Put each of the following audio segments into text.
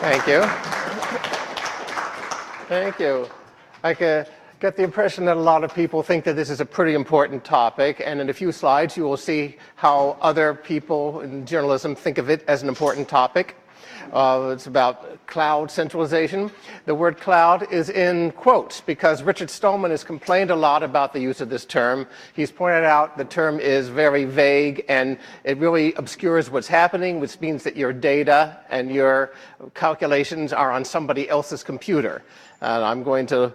Thank you. Thank you. I get the impression that a lot of people think that this is a pretty important topic, and in a few slides you will see how other people in journalism think of it as an important topic. It's about cloud centralization. The word cloud is in quotes because Richard Stallman has complained a lot about the use of this term. He's pointed out the term is very vague and it really obscures what's happening, which means that your data and your calculations are on somebody else's computer. And I'm going to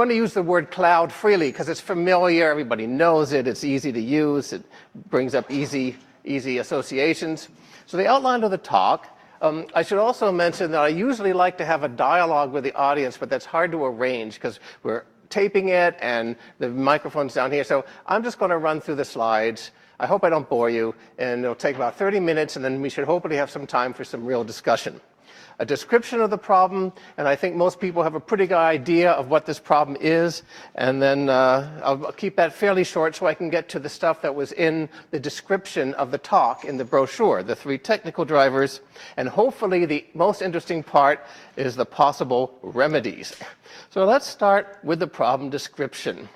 use the word cloud freely because it's familiar, everybody knows it, it's easy to use, it brings up easy associations. So the outline of the talk. I should also mention that I usually like to have a dialogue with the audience, but that's hard to arrange because we're taping it and the microphone's down here. So I'm just going to run through the slides. I hope I don't bore you, and it'll take about 30 minutes, and then we should hopefully have some time for some real discussion. A description of the problem, and I think most people have a pretty good idea of what this problem is, and then I'll keep that fairly short so I can get to the stuff that was in the description of the talk in the brochure, the 3 technical drivers, and hopefully the most interesting part is the possible remedies. So let's start with the problem description.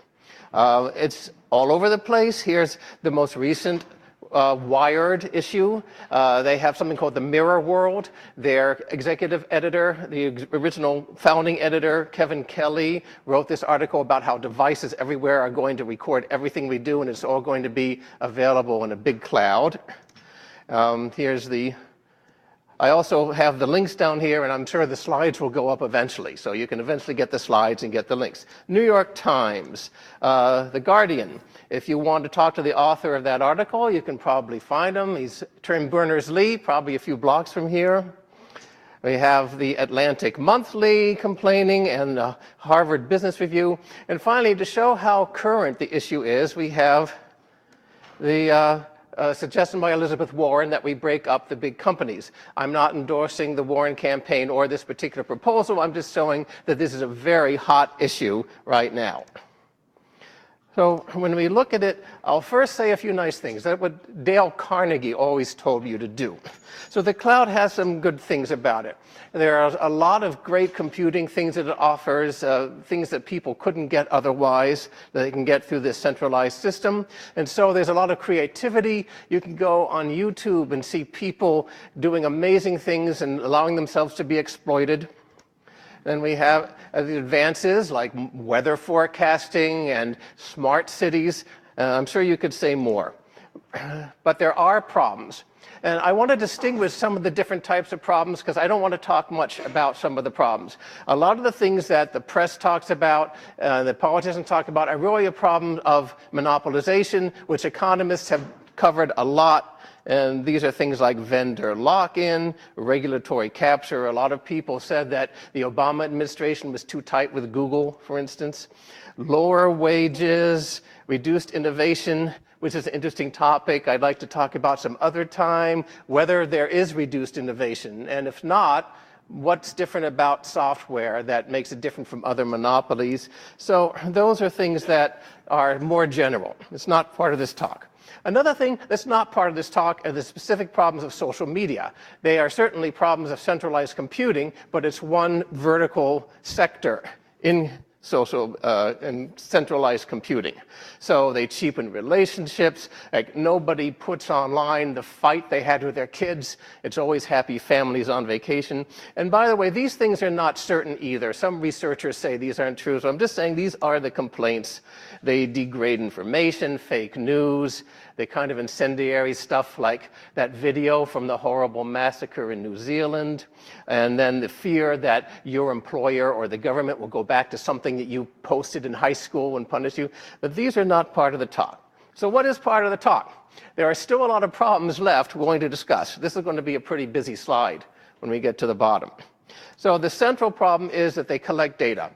It's all over the place. Here's the most recent Wired issue. They have something called the Mirror World. Their executive editor, the original founding editor, Kevin Kelly, wrote this article about how devices everywhere are going to record everything we do, and it's all going to be available in a big cloud. I also have the links down here, and I'm sure the slides will go up eventually, so you can eventually get the slides and get the links. New York Times, The Guardian. If you want to talk to the author of that article, you can probably find him. He's Tim Berners-Lee, probably a few blocks from here. We have the Atlantic Monthly complaining and the Harvard Business Review. And finally, to show how current the issue is, we have the suggestion by Elizabeth Warren that we break up the big companies. I'm not endorsing the Warren campaign or this particular proposal. I'm just showing that this is a very hot issue right now. So when we look at it, I'll first say a few nice things. That's what Dale Carnegie always told you to do. So the cloud has some good things about it. There are a lot of great computing things that it offers, things that people couldn't get otherwise, that they can get through this centralized system. And so there's a lot of creativity. You can go on YouTube and see people doing amazing things and allowing themselves to be exploited. Then we have the advances like weather forecasting and smart cities. I'm sure you could say more. But there are problems. And I want to distinguish some of the different types of problems because I don't want to talk much about some of the problems. A lot of the things that the press talks about, the politicians talk about, are really a problem of monopolization, which economists have covered a lot. And these are things like vendor lock-in, regulatory capture. A lot of people said that the Obama administration was too tight with Google, for instance. Lower wages, reduced innovation, which is an interesting topic I'd like to talk about some other time, whether there is reduced innovation. And if not, what's different about software that makes it different from other monopolies. So those are things that are more general. It's not part of this talk. Another thing that's not part of this talk are the specific problems of social media. They are certainly problems of centralized computing, but it's one vertical sector in social and centralized computing. So they cheapen relationships. Like nobody puts online the fight they had with their kids. It's always happy families on vacation. And by the way, these things are not certain either. Some researchers say these aren't true. So I'm just saying these are the complaints. They degrade information, fake news, the kind of incendiary stuff like that video from the horrible massacre in New Zealand, and then the fear that your employer or the government will go back to something that you posted in high school and punish you. But these are not part of the talk. So what is part of the talk? There are still a lot of problems left we're going to discuss. This is going to be a pretty busy slide when we get to the bottom. So the central problem is that they collect data.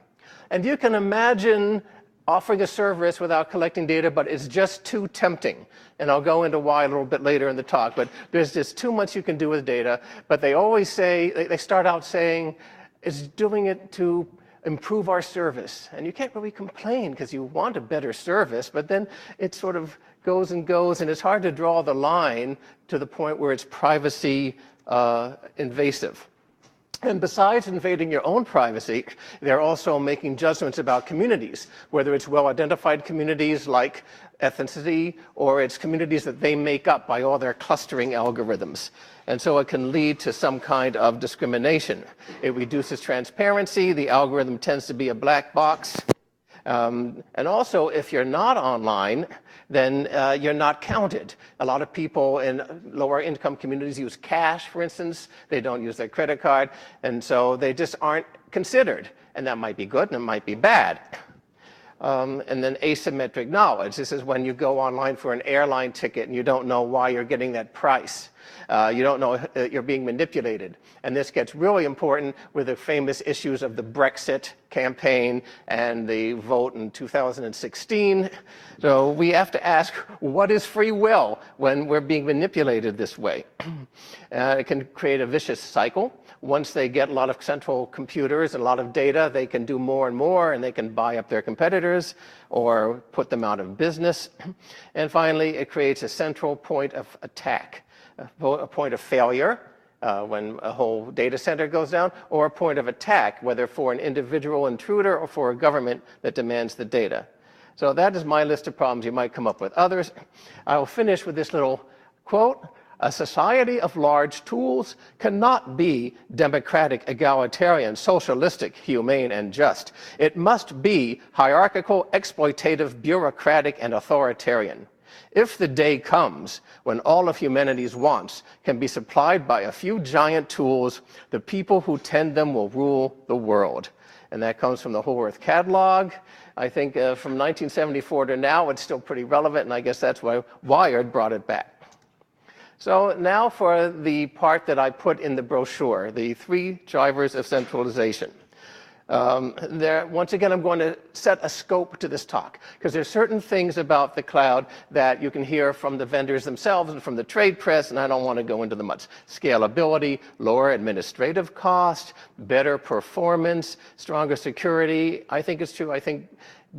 And you can imagine offering a service without collecting data, but it's just too tempting. And I'll go into why a little bit later in the talk, but there's just too much you can do with data. But they always say, they start out saying, it's doing it to improve our service. And you can't really complain because you want a better service, but then it sort of goes and goes, and it's hard to draw the line to the point where it's privacy invasive. And besides invading your own privacy, they're also making judgments about communities, whether it's well-identified communities like ethnicity, or it's communities that they make up by all their clustering algorithms. And so it can lead to some kind of discrimination. It reduces transparency. The algorithm tends to be a black box. And also, if you're not online, then you're not counted. A lot of people in lower income communities use cash, for instance. They don't use their credit card, and so they just aren't considered. And that might be good and it might be bad. And then asymmetric knowledge. This is when you go online for an airline ticket and you don't know why you're getting that price. You don't know you're being manipulated. And this gets really important with the famous issues of the Brexit campaign and the vote in 2016. So we have to ask, what is free will when we're being manipulated this way? It can create a vicious cycle. Once they get a lot of central computers and a lot of data, they can do more and more, and they can buy up their competitors or put them out of business. And finally, it creates a central point of attack, a point of failure when a whole data center goes down, or a point of attack, whether for an individual intruder or for a government that demands the data. So that is my list of problems. You might come up with others. I will finish with this little quote. A society of large tools cannot be democratic, egalitarian, socialistic, humane, and just. It must be hierarchical, exploitative, bureaucratic, and authoritarian. If the day comes when all of humanity's wants can be supplied by a few giant tools, the people who tend them will rule the world. And that comes from the Whole Earth Catalog. I think from 1974 to now, it's still pretty relevant, and I guess that's why Wired brought it back. So now for the part that I put in the brochure, the 3 drivers of centralization. Once again, I'm going to set a scope to this talk, because there's certain things about the cloud that you can hear from the vendors themselves and from the trade press, and I don't want to go into them much. Scalability, lower administrative cost, better performance, stronger security. I think it's true. I think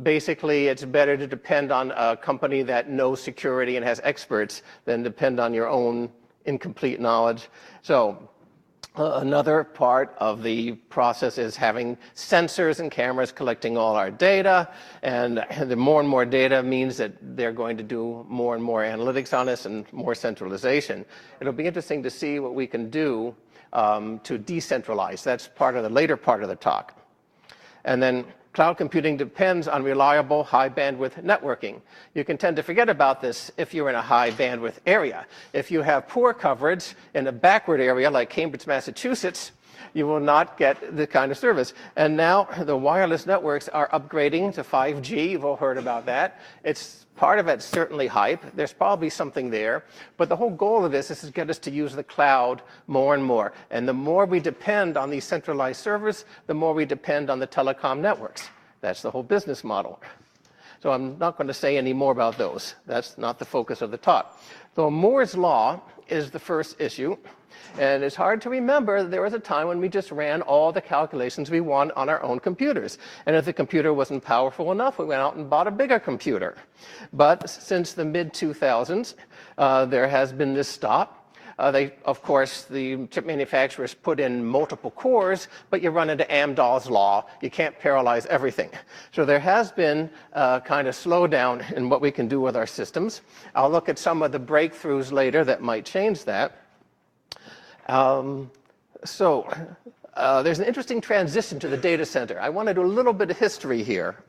basically it's better to depend on a company that knows security and has experts than depend on your own incomplete knowledge. So another part of the process is having sensors and cameras collecting all our data, and the more and more data means that they're going to do more and more analytics on us and more centralization. It'll be interesting to see what we can do to decentralize. That's part of the later part of the talk. And then cloud computing depends on reliable, high bandwidth networking. You can tend to forget about this if you're in a high bandwidth area. If you have poor coverage in a backward area like Cambridge, Massachusetts, you will not get the kind of service. And now the wireless networks are upgrading to 5G. You've all heard about that. It's part of it's certainly hype. There's probably something there. But the whole goal of this is to get us to use the cloud more and more. And the more we depend on these centralized servers, the more we depend on the telecom networks. That's the whole business model. So I'm not going to say any more about those. That's not the focus of the talk. So Moore's Law is the first issue. And it's hard to remember that there was a time when we just ran all the calculations we want on our own computers. And if the computer wasn't powerful enough, we went out and bought a bigger computer. But since the mid-2000s, there has been this stop. Of course, the chip manufacturers put in multiple cores, but you run into Amdahl's law. You can't parallelize everything. So there has been a kind of slowdown in what we can do with our systems. I'll look at some of the breakthroughs later that might change that. There's an interesting transition to the data center. I want to do a little bit of history here.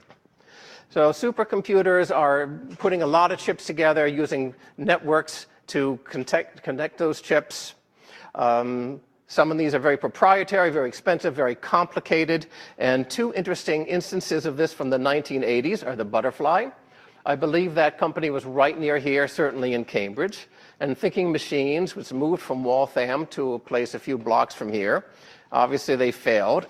So supercomputers are putting a lot of chips together using networks to connect those chips. Some of these are very proprietary, very expensive, very complicated. And 2 interesting instances of this from the 1980s are the Butterfly. I believe that company was right near here, certainly in Cambridge. And Thinking Machines was moved from Waltham to a place a few blocks from here. Obviously, they failed.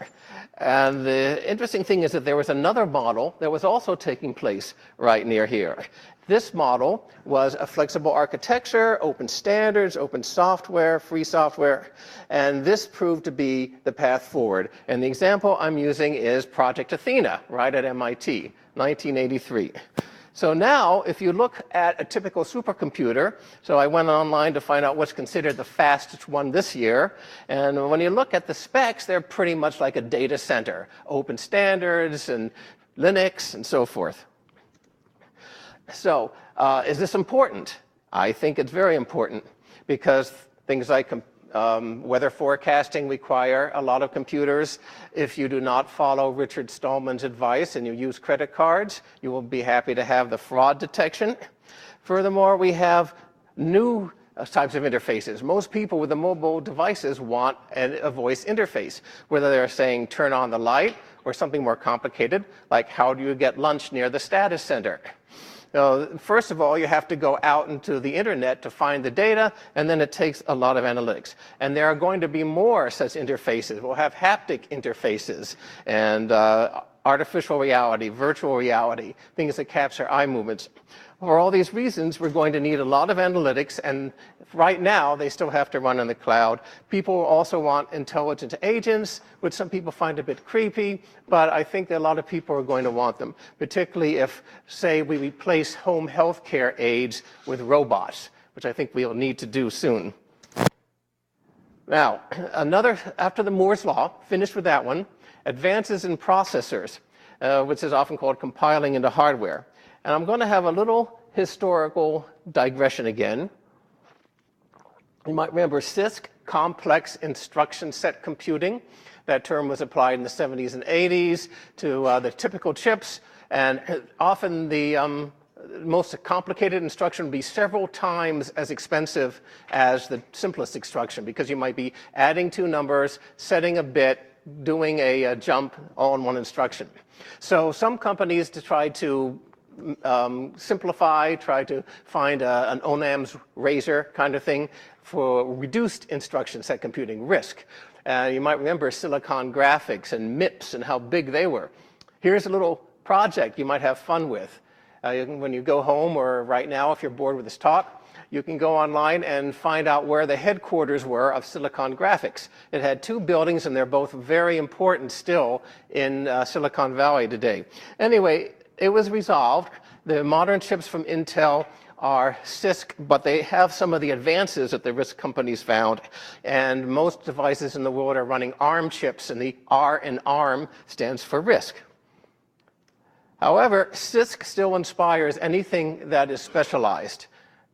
And the interesting thing is that there was another model that was also taking place right near here. This model was a flexible architecture, open standards, open software, free software, and this proved to be the path forward. And the example I'm using is Project Athena, right at MIT, 1983. So now, if you look at a typical supercomputer, so I went online to find out what's considered the fastest one this year, and when you look at the specs, they're pretty much like a data center, open standards and Linux and so forth. So, is this important? I think it's very important because things like weather forecasting require a lot of computers. If you do not follow Richard Stallman's advice and you use credit cards, you will be happy to have the fraud detection. Furthermore, we have new types of interfaces. Most people with the mobile devices want a voice interface, whether they're saying turn on the light or something more complicated, like how do you get lunch near the status center. First of all, you have to go out into the internet to find the data, and then it takes a lot of analytics. And there are going to be more such interfaces. We'll have haptic interfaces and artificial reality, virtual reality, things that capture eye movements. For all these reasons, we're going to need a lot of analytics, and right now, they still have to run in the cloud. People also want intelligent agents, which some people find a bit creepy, but I think that a lot of people are going to want them, particularly if, say, we replace home health care aides with robots, which I think we'll need to do soon. Now, after the Moore's Law, finished with that one, advances in processors, which is often called compiling into hardware. And I'm going to have a little historical digression again. You might remember CISC, complex instruction set computing. That term was applied in the 70s and 80s to the typical chips. And often the most complicated instruction would be several times as expensive as the simplest instruction, because you might be adding two numbers, setting a bit, doing a jump all in one instruction. So some companies try to simplify, try to find an Onam's razor kind of thing for reduced instruction set computing RISC. You might remember Silicon Graphics and MIPS and how big they were. Here's a little project you might have fun with. When you go home, or right now if you're bored with this talk, you can go online and find out where the headquarters were of Silicon Graphics. It had two buildings, and they're both very important still in Silicon Valley today. Anyway, it was resolved. The modern chips from Intel are CISC, but they have some of the advances that the RISC companies found. And most devices in the world are running ARM chips, and the R in ARM stands for RISC. However, CISC still inspires anything that is specialized.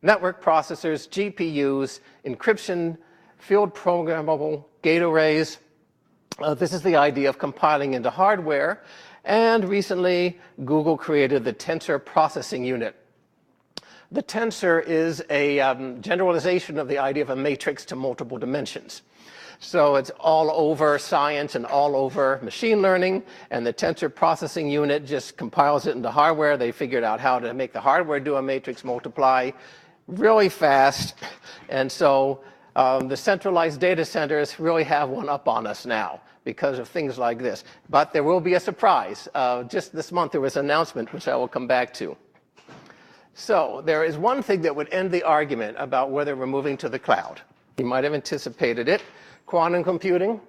Network processors, GPUs, encryption, field programmable gate arrays. This is the idea of compiling into hardware. And recently, Google created the Tensor Processing Unit. The tensor is a generalization of the idea of a matrix to multiple dimensions. So it's all over science and all over machine learning, and the Tensor Processing Unit just compiles it into hardware. They figured out how to make the hardware do a matrix multiply really fast, and so the centralized data centers really have one up on us now because of things like this. But there will be a surprise. Just this month there was an announcement, which I will come back to. So there is one thing that would end the argument about whether we're moving to the cloud. You might have anticipated it. Quantum computing.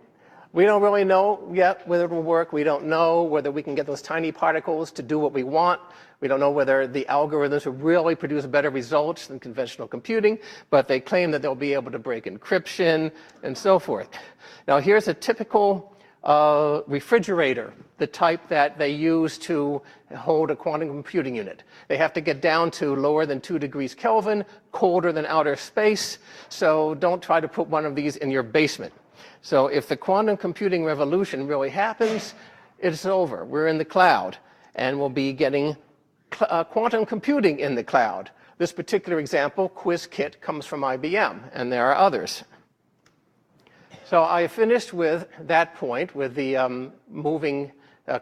We don't really know yet whether it will work. We don't know whether we can get those tiny particles to do what we want. We don't know whether the algorithms will really produce better results than conventional computing, but they claim that they'll be able to break encryption and so forth. Now here's a typical refrigerator, the type that they use to hold a quantum computing unit. They have to get down to lower than 2 degrees Kelvin, colder than outer space, so don't try to put one of these in your basement. So if the quantum computing revolution really happens, it's over. We're in the cloud, and we'll be getting quantum computing in the cloud. This particular example, QuizKit, comes from IBM, and there are others. So I finished with that point, with the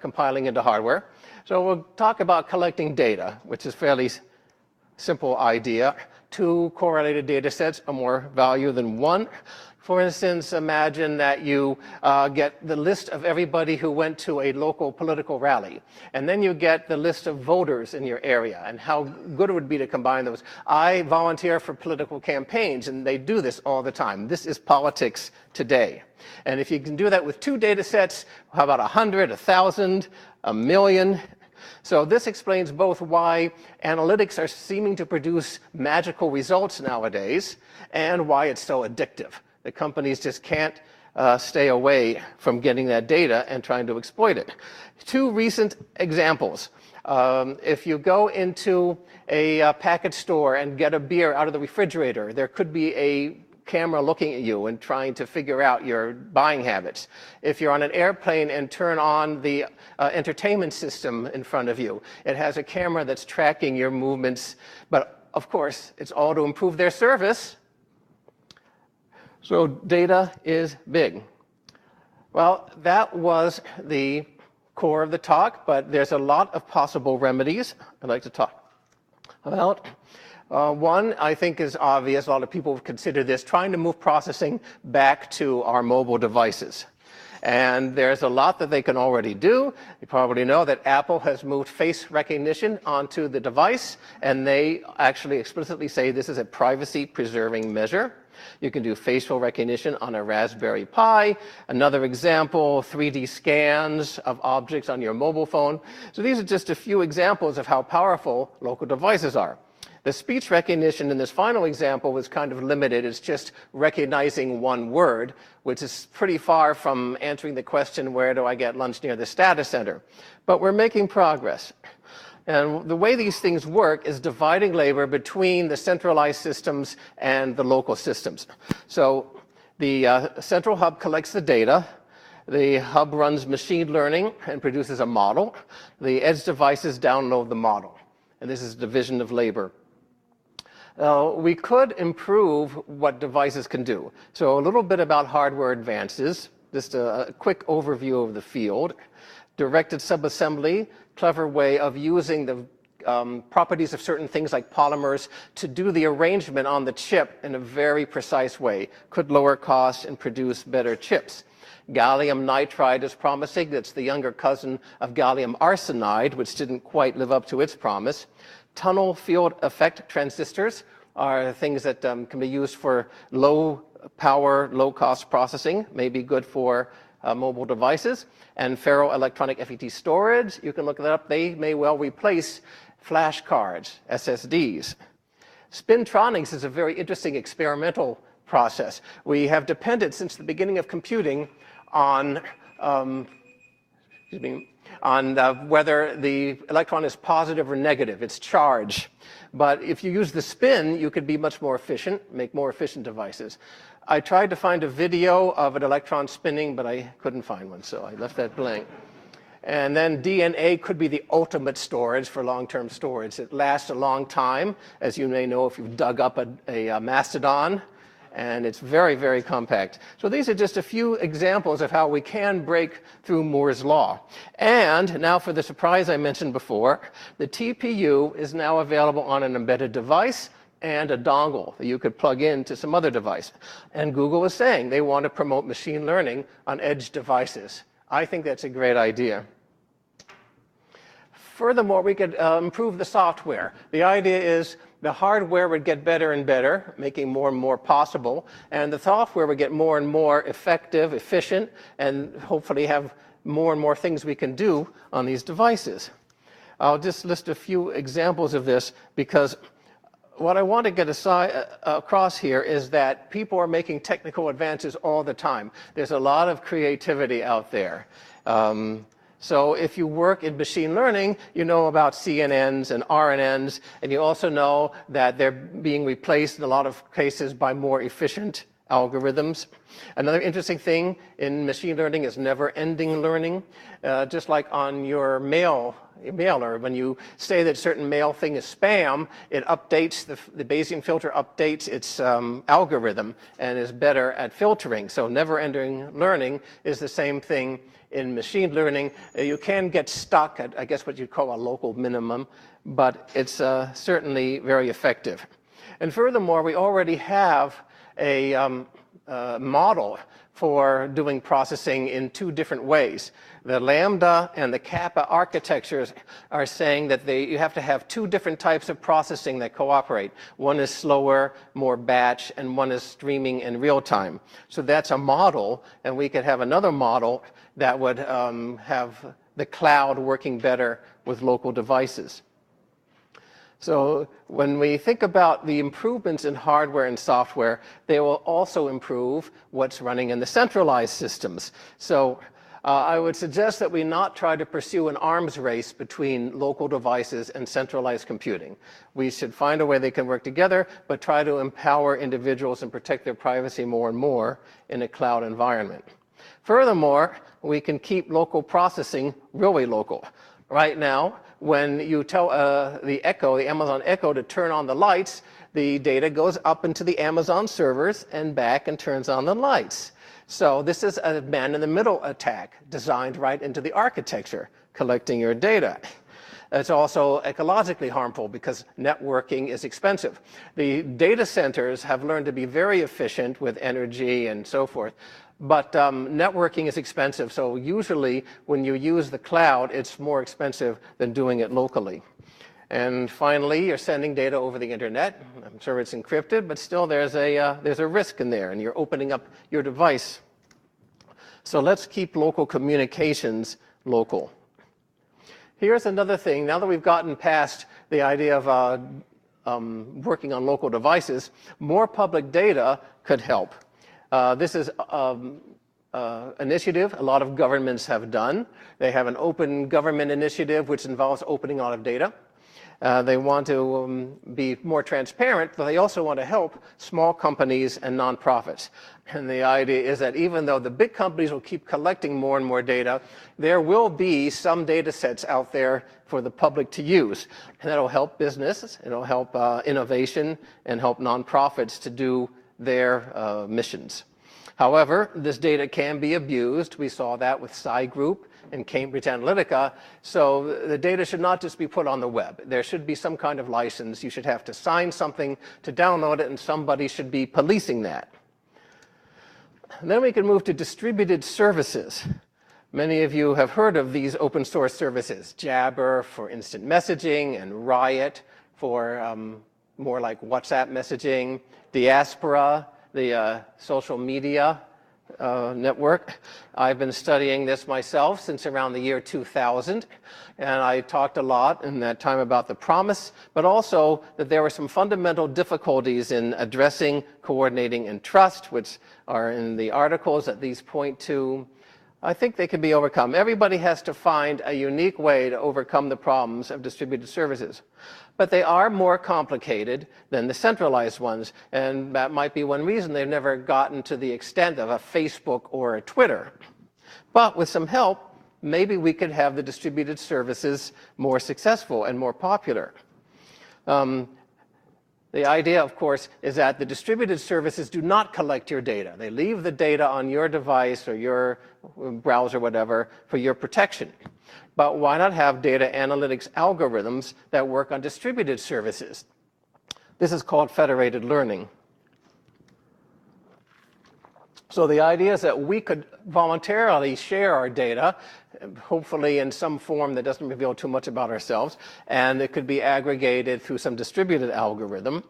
compiling into hardware. So we'll talk about collecting data, which is a fairly simple idea. 2 correlated data sets are more value than 1. For instance, imagine that you get the list of everybody who went to a local political rally, and then you get the list of voters in your area, and how good it would be to combine those. I volunteer for political campaigns, and they do this all the time. This is politics today. And if you can do that with 2 data sets, how about 100, 1,000, 1,000,000? So this explains both why analytics are seeming to produce magical results nowadays and why it's so addictive. The companies just can't stay away from getting that data and trying to exploit it. Two recent examples. If you go into a package store and get a beer out of the refrigerator, there could be a camera looking at you and trying to figure out your buying habits. If you're on an airplane and turn on the entertainment system in front of you, it has a camera that's tracking your movements. But of course, it's all to improve their service. So data is big. Well, that was the core of the talk, but there's a lot of possible remedies I'd like to talk about. One, I think, is obvious. A lot of people consider this, trying to move processing back to our mobile devices. And there's a lot that they can already do. You probably know that Apple has moved face recognition onto the device, and they actually explicitly say this is a privacy-preserving measure. You can do facial recognition on a Raspberry Pi. Another example, 3D scans of objects on your mobile phone. So these are just a few examples of how powerful local devices are. The speech recognition in this final example was kind of limited. It's just recognizing one word, which is pretty far from answering the question, where do I get lunch near the status center? But we're making progress. And the way these things work is dividing labor between the centralized systems and the local systems. So the central hub collects the data. The hub runs machine learning and produces a model. The edge devices download the model. And this is division of labor. We could improve what devices can do. So a little bit about hardware advances, just a quick overview of the field. Directed subassembly, clever way of using the properties of certain things like polymers to do the arrangement on the chip in a very precise way. Could lower costs and produce better chips. Gallium nitride is promising. That's the younger cousin of gallium arsenide, which didn't quite live up to its promise. Tunnel field effect transistors are things that can be used for low power, low cost processing, may be good for mobile devices. And ferroelectronic FET storage, you can look that up. They may well replace flash cards, SSDs. Spintronics is a very interesting experimental process. We have depended since the beginning of computing on whether the electron is positive or negative, its charge. But if you use the spin, you could be much more efficient, make more efficient devices. I tried to find a video of an electron spinning, but I couldn't find one, so I left that blank. And then DNA could be the ultimate storage for long-term storage. It lasts a long time, as you may know if you've dug up a mastodon. And it's very, very compact. So these are just a few examples of how we can break through Moore's law. And now for the surprise I mentioned before, the TPU is now available on an embedded device and a dongle that you could plug into some other device. And Google is saying they want to promote machine learning on edge devices. I think that's a great idea. Furthermore, we could improve the software. The idea is the hardware would get better and better, making more and more possible, and the software would get more and more effective, efficient, and hopefully have more and more things we can do on these devices. I'll just list a few examples of this because what I want to get across here is that people are making technical advances all the time. There's a lot of creativity out there. So if you work in machine learning, you know about CNNs and RNNs, and you also know that they're being replaced in a lot of cases by more efficient algorithms. Another interesting thing in machine learning is never-ending learning. Just like on your mailer, when you say that a certain mail thing is spam, it updates, the Bayesian filter updates its algorithm and is better at filtering. So never-ending learning is the same thing in machine learning. You can get stuck at, I guess, what you'd call a local minimum, but it's certainly very effective. And furthermore, we already have a model for doing processing in two different ways. The Lambda and the Kappa architectures are saying that you have to have two different types of processing that cooperate. One is slower, more batch, and one is streaming in real time. So that's a model, and we could have another model that would have the cloud working better with local devices. So when we think about the improvements in hardware and software, they will also improve what's running in the centralized systems. So I would suggest that we not try to pursue an arms race between local devices and centralized computing. We should find a way they can work together, but try to empower individuals and protect their privacy more and more in a cloud environment. Furthermore, we can keep local processing really local. Right now, when you tell the Amazon Echo to turn on the lights, the data goes up into the Amazon servers and back and turns on the lights. So this is a man-in-the-middle attack designed right into the architecture, collecting your data. It's also ecologically harmful because networking is expensive. The data centers have learned to be very efficient with energy and so forth, but networking is expensive. So usually when you use the cloud, it's more expensive than doing it locally. And finally, you're sending data over the internet. I'm sure it's encrypted, but still there's a risk in there, and you're opening up your device. So let's keep local communications local. Here's another thing. Now that we've gotten past the idea of working on local devices, more public data could help. This is initiative a lot of governments have done. They have an open government initiative which involves opening a lot of data. They want to be more transparent, but they also want to help small companies and nonprofits. And the idea is that even though the big companies will keep collecting more and more data, there will be some data sets out there for the public to use. And that'll help business, it'll help innovation, and help nonprofits to do their missions. However, this data can be abused. We saw that with Psy Group and Cambridge Analytica. So the data should not just be put on the web. There should be some kind of license. You should have to sign something to download it, and somebody should be policing that. And then we can move to distributed services. Many of you have heard of these open source services, Jabber for instant messaging and Riot for more like WhatsApp messaging, Diaspora, the social media network. I've been studying this myself since around the year 2000, and I talked a lot in that time about the promise, but also that there were some fundamental difficulties in addressing, coordinating, and trust, which are in the articles that these point to. I think they can be overcome. Everybody has to find a unique way to overcome the problems of distributed services. But they are more complicated than the centralized ones, and that might be one reason they've never gotten to the extent of a Facebook or a Twitter. But with some help, maybe we could have the distributed services more successful and more popular. The idea, of course, is that the distributed services do not collect your data. They leave the data on your device or your browser, whatever, for your protection. But why not have data analytics algorithms that work on distributed services? This is called federated learning. So the idea is that we could voluntarily share our data, hopefully in some form that doesn't reveal too much about ourselves, and it could be aggregated through some distributed algorithm.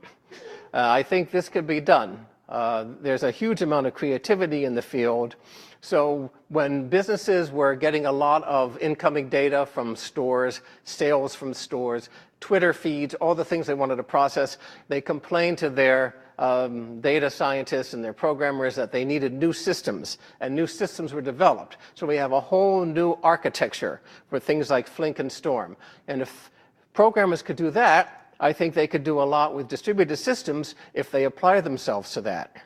I think this could be done. There's a huge amount of creativity in the field. So when businesses were getting a lot of incoming data from stores, sales from stores, Twitter feeds, all the things they wanted to process, they complained to their data scientists and their programmers that they needed new systems, and new systems were developed. So we have a whole new architecture for things like Flink and Storm. And if programmers could do that, I think they could do a lot with distributed systems if they apply themselves to that.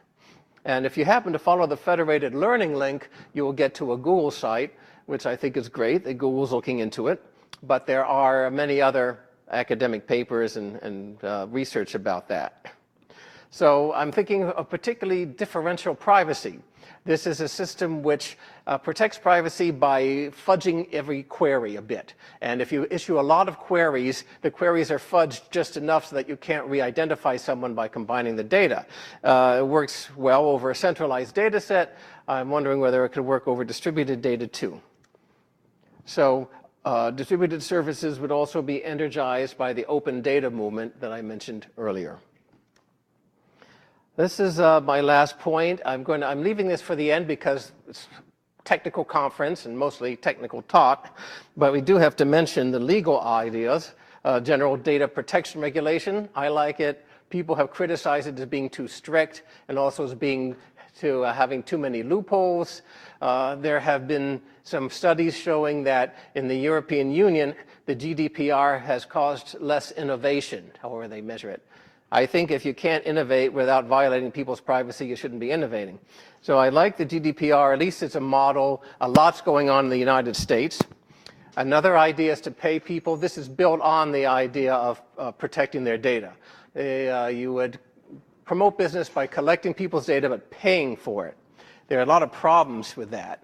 And if you happen to follow the federated learning link, you will get to a Google site, which I think is great that Google's looking into it. But there are many other academic papers and research about that. So I'm thinking of particularly differential privacy. This is a system which protects privacy by fudging every query a bit. And if you issue a lot of queries, the queries are fudged just enough so that you can't re-identify someone by combining the data. It works well over a centralized data set. I'm wondering whether it could work over distributed data too. So distributed services would also be energized by the open data movement that I mentioned earlier. This is my last point. I'm leaving this for the end because it's technical conference and mostly technical talk, but we do have to mention the legal ideas. General data protection regulation, I like it. People have criticized it as being too strict and also as being having too many loopholes. There have been some studies showing that in the European Union, the GDPR has caused less innovation, however they measure it. I think if you can't innovate without violating people's privacy, you shouldn't be innovating. So I like the GDPR, at least it's a model. A lot's going on in the United States. Another idea is to pay people. This is built on the idea of protecting their data. You would promote business by collecting people's data but paying for it. There are a lot of problems with that.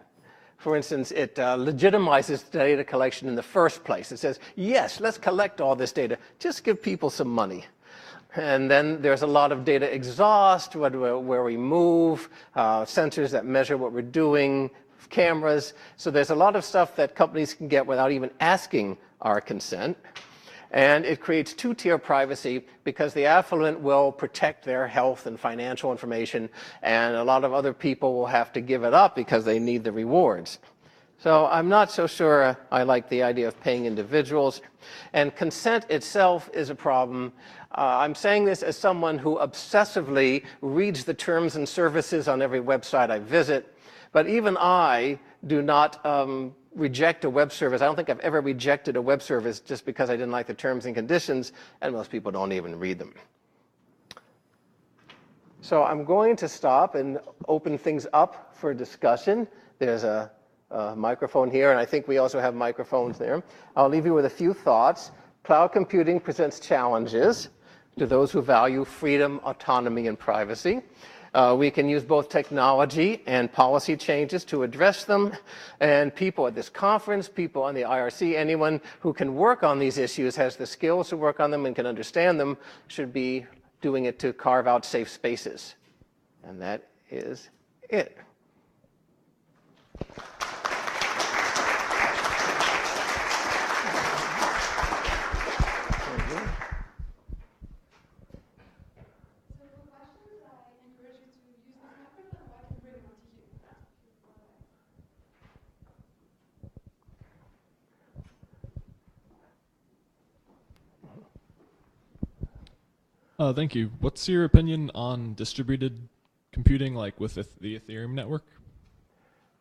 For instance, it legitimizes data collection in the first place. It says, yes, let's collect all this data. Just give people some money. And then there's a lot of data exhaust, where we move, sensors that measure what we're doing, cameras. So there's a lot of stuff that companies can get without even asking our consent. And it creates two-tier privacy because the affluent will protect their health and financial information, and a lot of other people will have to give it up because they need the rewards. So I'm not so sure I like the idea of paying individuals. And consent itself is a problem. I'm saying this as someone who obsessively reads the terms and services on every website I visit. But even I do not reject a web service. I don't think I've ever rejected a web service just because I didn't like the terms and conditions, and most people don't even read them. So I'm going to stop and open things up for discussion. There's a microphone here, and I think we also have microphones there. I'll leave you with a few thoughts. Cloud computing presents challenges to those who value freedom, autonomy, and privacy. We can use both technology and policy changes to address them. And people at this conference, people on the IRC, anyone who can work on these issues, has the skills to work on them and can understand them, should be doing it to carve out safe spaces. And that is it. Thank you. What's your opinion on distributed computing, like with the Ethereum network?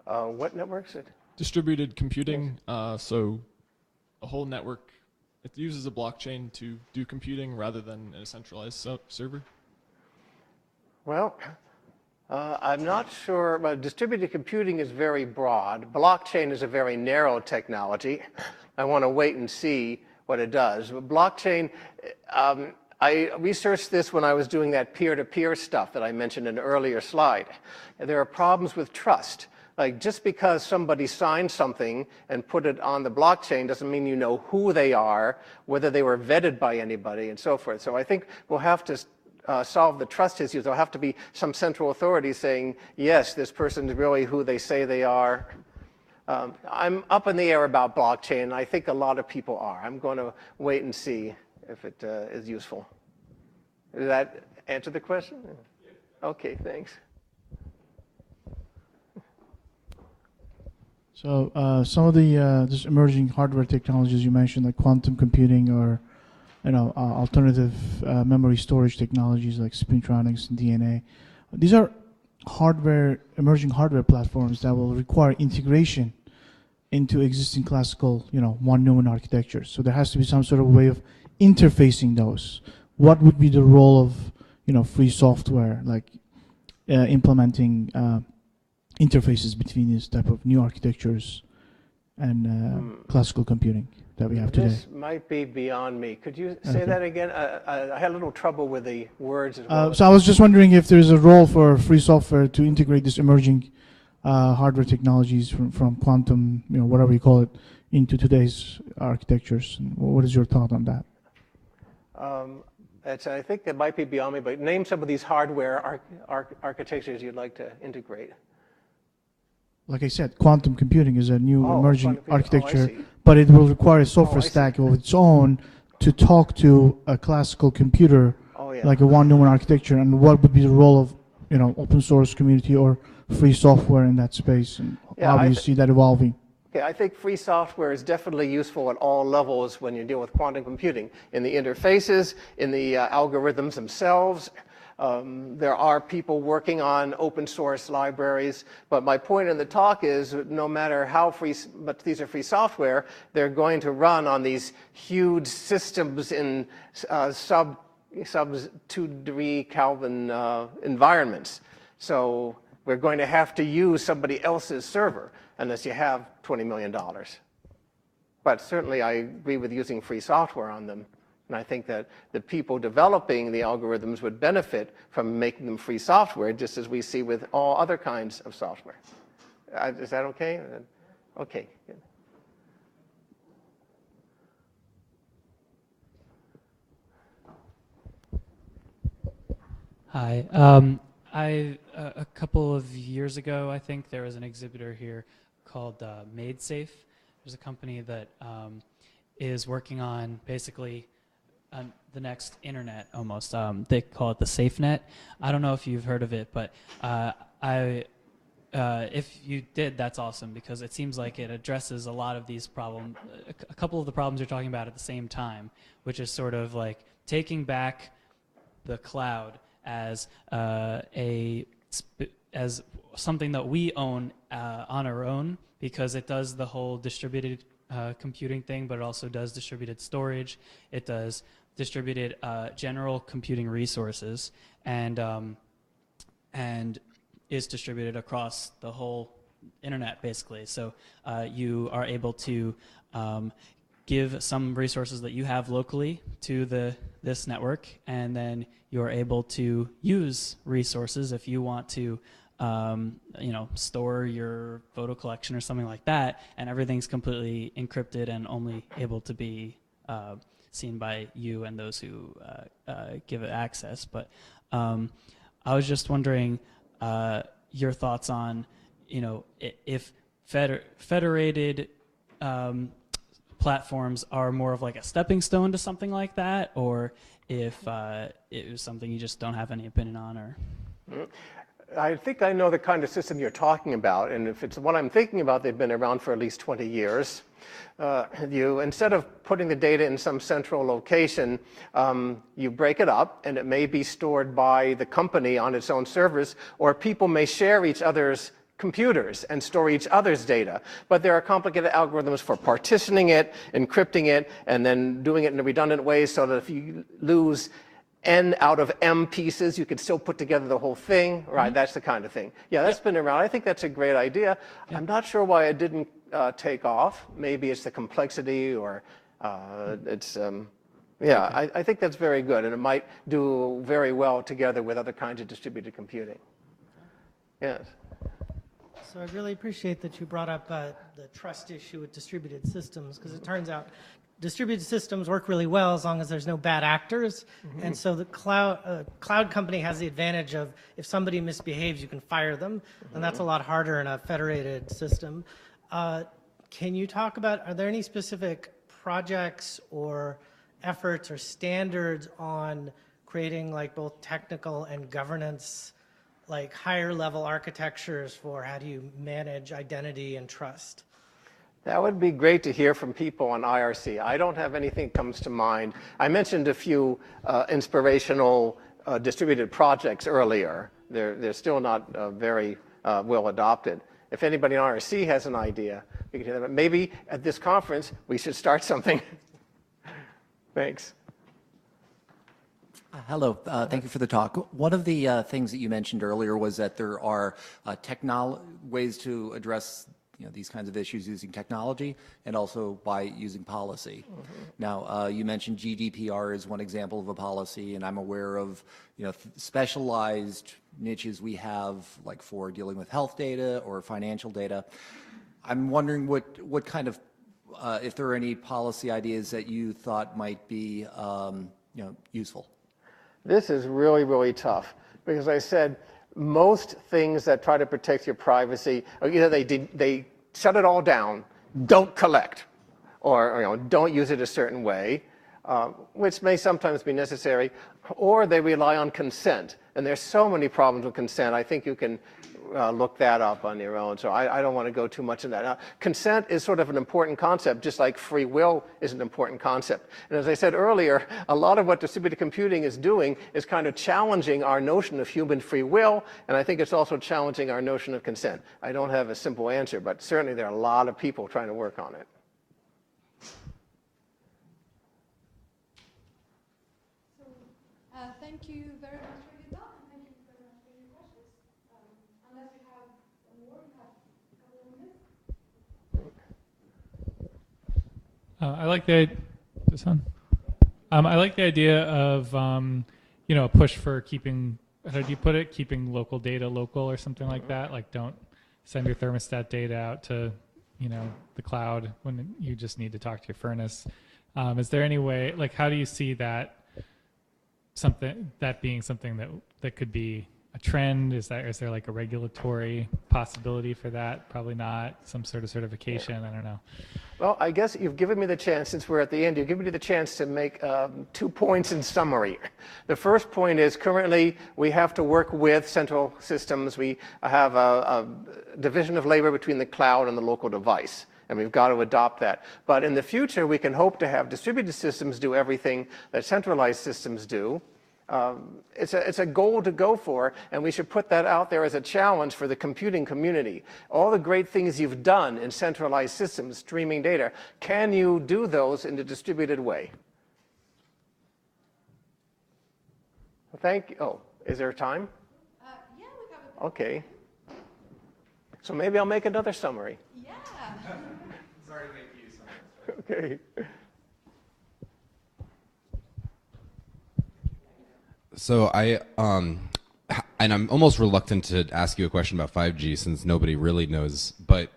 What network is it? Distributed computing. So a whole network, it uses a blockchain to do computing rather than a centralized server? Well, I'm not sure. But distributed computing is very broad. Blockchain is a very narrow technology. I want to wait and see what it does. But blockchain, I researched this when I was doing that peer-to-peer stuff that I mentioned in an earlier slide. And there are problems with trust. Like, just because somebody signed something and put it on the blockchain doesn't mean you know who they are, whether they were vetted by anybody, and so forth. So I think we'll have to solve the trust issues. There'll have to be some central authority saying, yes, this person is really who they say they are. I'm up in the air about blockchain, and I think a lot of people are. I'm going to wait and see if it is useful. Does that answer the question? Okay, thanks. So some of the just emerging hardware technologies you mentioned, like quantum computing or alternative memory storage technologies like spintronics and DNA, these are emerging hardware platforms that will require integration into existing classical, one-neuron architectures. So there has to be some sort of way of interfacing those. What would be the role of free software, like implementing interfaces between these type of new architectures and classical computing that we have today? This might be beyond me. Could you say that again? I had a little trouble with the words as well. So I was just wondering if there's a role for free software to integrate this emerging hardware technologies from quantum, whatever you call it, into today's architectures. What is your thought on that? I think that might be beyond me, but name some of these hardware architectures you'd like to integrate. Like I said, quantum computing is a new emerging architecture, but it will require a software stack of its own to talk to a classical computer, like a one-neuron architecture. And what would be the role of, open source community or free software in that space? And Yeah, How do you see that evolving? Okay, I think free software is definitely useful at all levels when you deal with quantum computing. In the interfaces, in the algorithms themselves. There are people working on open source libraries, but my point in the talk is no matter how free, but these are free software, they're going to run on these huge systems in sub 2-degree Kelvin environments. So we're going to have to use somebody else's server unless you have $20 million. But certainly I agree with using free software on them. And I think that the people developing the algorithms would benefit from making them free software, just as we see with all other kinds of software. Is that okay? Okay. Good. Hi. A couple of years ago, I think there was an exhibitor here called MadeSafe. There's a company that is working on basically the next internet almost. They call it the SafeNet. I don't know if you've heard of it, but if you did, that's awesome because it seems like it addresses a lot of these problems, a couple of the problems you're talking about at the same time, which is sort of like taking back the cloud as as something that we own on our own because it does the whole distributed computing thing, but it also does distributed storage. It does distributed general computing resources and is distributed across the whole internet basically. So you are able to give some resources that you have locally to this network, and then you're able to use resources if you want to store your photo collection or something like that, and everything's completely encrypted and only able to be seen by you and those who give it access. But I was just wondering your thoughts on, if federated platforms are more of like a stepping stone to something like that, or if it was something you just don't have any opinion on, or. I think I know the kind of system you're talking about, and if it's what I'm thinking about, they've been around for at least 20 years. You, instead of putting the data in some central location, you break it up, and it may be stored by the company on its own servers, or people may share each other's computers and store each other's data. But there are complicated algorithms for partitioning it, encrypting it, and then doing it in a redundant way so that if you lose N out of M pieces, you could still put together the whole thing, right? That's the kind of thing. Yeah, that's been around. I think that's a great idea. I'm not sure why it didn't take off. Maybe it's the complexity, or it's, I think that's very good, and it might do very well together with other kinds of distributed computing. Yes. So I really appreciate that you brought up the trust issue with distributed systems, because it turns out distributed systems work really well as long as there's no bad actors. And so the cloud company has the advantage of, if somebody misbehaves, you can fire them, and that's a lot harder in a federated system. Can you talk about, are there any specific projects or efforts or standards on creating like both technical and governance, like higher level architectures for how do you manage identity and trust? That would be great to hear from people on IRC. I don't have anything that comes to mind. I mentioned a few inspirational distributed projects earlier. They're still not very well adopted. If anybody on IRC has an idea, we can hear them. Maybe at this conference, we should start something. Thanks. Hello, thank you for the talk. One of the things that you mentioned earlier was that there are ways to address these kinds of issues using technology and also by using policy. Now, you mentioned GDPR is one example of a policy, and I'm aware of specialized niches we have, like for dealing with health data or financial data. I'm wondering what kind of, if there are any policy ideas that you thought might be useful. This is really, really tough because I said most things that try to protect your privacy, either they shut it all down, don't collect, or don't use it a certain way, which may sometimes be necessary, or they rely on consent. And there's so many problems with consent. I think you can look that up on your own. So I don't want to go too much in that. Now, consent is sort of an important concept, just like free will is an important concept. And as I said earlier, a lot of what distributed computing is doing is kind of challenging our notion of human free will, and I think it's also challenging our notion of consent. I don't have a simple answer, but certainly there are a lot of people trying to work on it. Thank you very much for your talk, and thank you very much for your questions. Unless you have more, we have a couple of minutes. I like the this one. I like the idea of a push for keeping. How do you put it? Keeping local data local or something like that. Like, don't send your thermostat data out to the cloud when you just need to talk to your furnace. Is there any way? Like, how do you see that? That being something that could be a trend? Is there like a regulatory possibility for that? Probably not. Some sort of certification. I don't know. Well, I guess you've given me the chance, since we're at the end, you've given me the chance to make 2 points in summary. The first point is currently we have to work with central systems. We have a division of labor between the cloud and the local device, and we've got to adopt that. But in the future, we can hope to have distributed systems do everything that centralized systems do. It's a goal to go for, and we should put that out there as a challenge for the computing community. All the great things you've done in centralized systems, streaming data, can you do those in a distributed way? Thank you. Oh, is there time? Yeah, we have a Okay. So maybe I'll make another summary. Yeah. Sorry to make you something. Okay. So and I'm almost reluctant to ask you a question about 5G since nobody really knows, but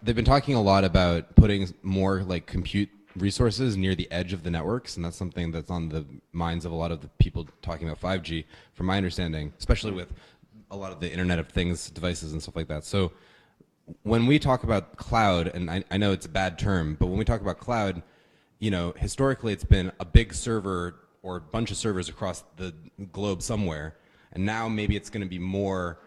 they've been talking a lot about putting more like compute resources near the edge of the networks, and that's something that's on the minds of a lot of the people talking about 5G, from my understanding, especially with a lot of the Internet of Things devices and stuff like that. So when we talk about cloud, and I know it's a bad term, but when we talk about cloud, historically it's been a big server or a bunch of servers across the globe somewhere, and now maybe it's going to be more,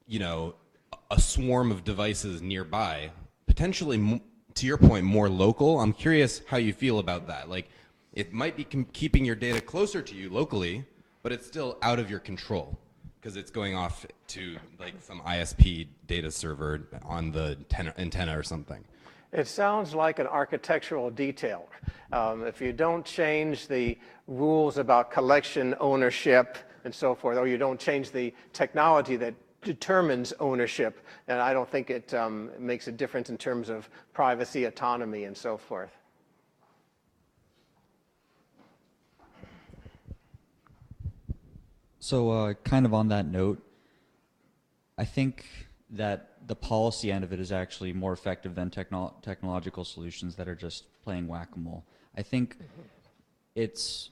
a swarm of devices nearby, potentially, to your point, more local. I'm curious how you feel about that. Like, it might be keeping your data closer to you locally, but it's still out of your control because it's going off to like some ISP data server on the antenna or something. It sounds like an architectural detail. If you don't change the rules about collection, ownership, and so forth, or you don't change the technology that determines ownership, then I don't think it makes a difference in terms of privacy, autonomy, and so forth. So kind of on that note, I think that the policy end of it is actually more effective than technological solutions that are just playing whack-a-mole. I think it's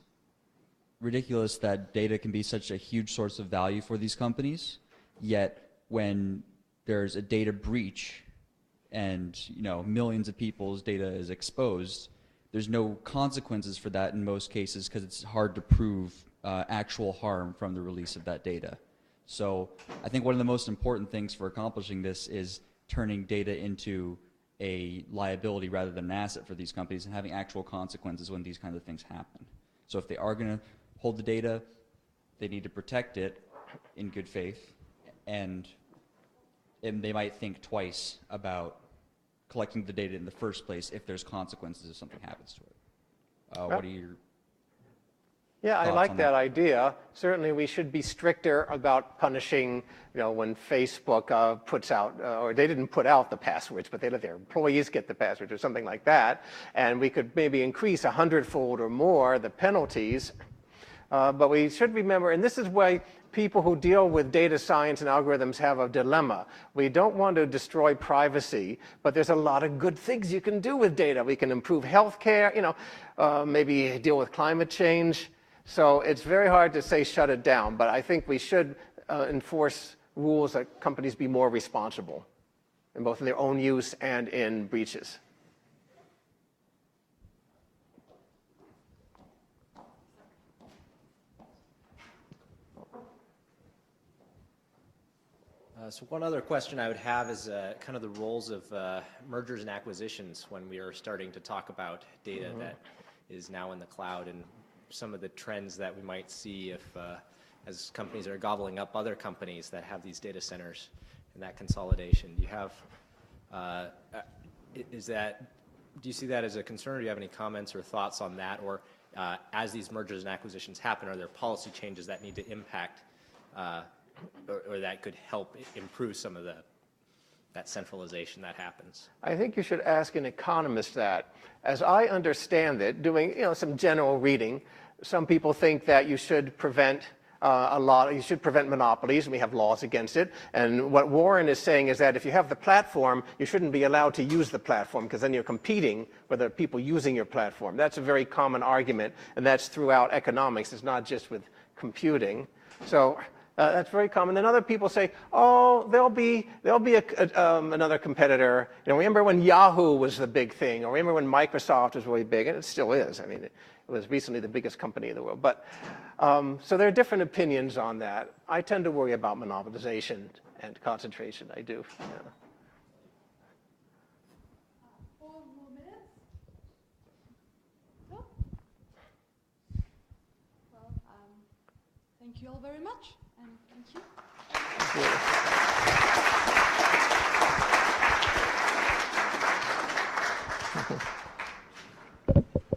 ridiculous that data can be such a huge source of value for these companies, yet when there's a data breach and millions of people's data is exposed, there's no consequences for that in most cases because it's hard to prove actual harm from the release of that data. So I think one of the most important things for accomplishing this is turning data into a liability rather than an asset for these companies and having actual consequences when these kinds of things happen. So if they are going to hold the data, they need to protect it in good faith, and they might think twice about collecting the data in the first place if there's consequences if something happens to it. What are your Yeah, I thoughts like on that that? idea. Certainly we should be stricter about punishing, when Facebook puts out, or they didn't put out the passwords, but they let their employees get the passwords or something like that. And we could maybe increase 100-fold or more the penalties. But we should remember, and this is why people who deal with data science and algorithms have a dilemma. We don't want to destroy privacy, but there's a lot of good things you can do with data. We can improve healthcare, maybe deal with climate change. So it's very hard to say shut it down, but I think we should enforce rules that companies be more responsible, in both in their own use and in breaches. So one other question I would have is kind of the roles of mergers and acquisitions when we are starting to talk about data that is now in the cloud, and some of the trends that we might see if as companies are gobbling up other companies that have these data centers and that consolidation. Do you have, do you see that as a concern, or do you have any comments or thoughts on that? Or as these mergers and acquisitions happen, are there policy changes that need to impact or that could help improve some of that centralization that happens? I think you should ask an economist that. As I understand it, doing some general reading, some people think that you should prevent you should prevent monopolies, and we have laws against it. And what Warren is saying is that if you have the platform, you shouldn't be allowed to use the platform, because then you're competing with the people using your platform. That's a very common argument, and that's throughout economics. It's not just with computing. So that's very common. And other people say, oh, there'll be another competitor. Remember when Yahoo was the big thing, or remember when Microsoft was really big, and it still is. I mean, it was recently the biggest company in the world. But so there are different opinions on that. I tend to worry about monopolization and concentration. I do. Yeah. 4 more minutes. No? Well, thank you all very much, and thank you. Thank you.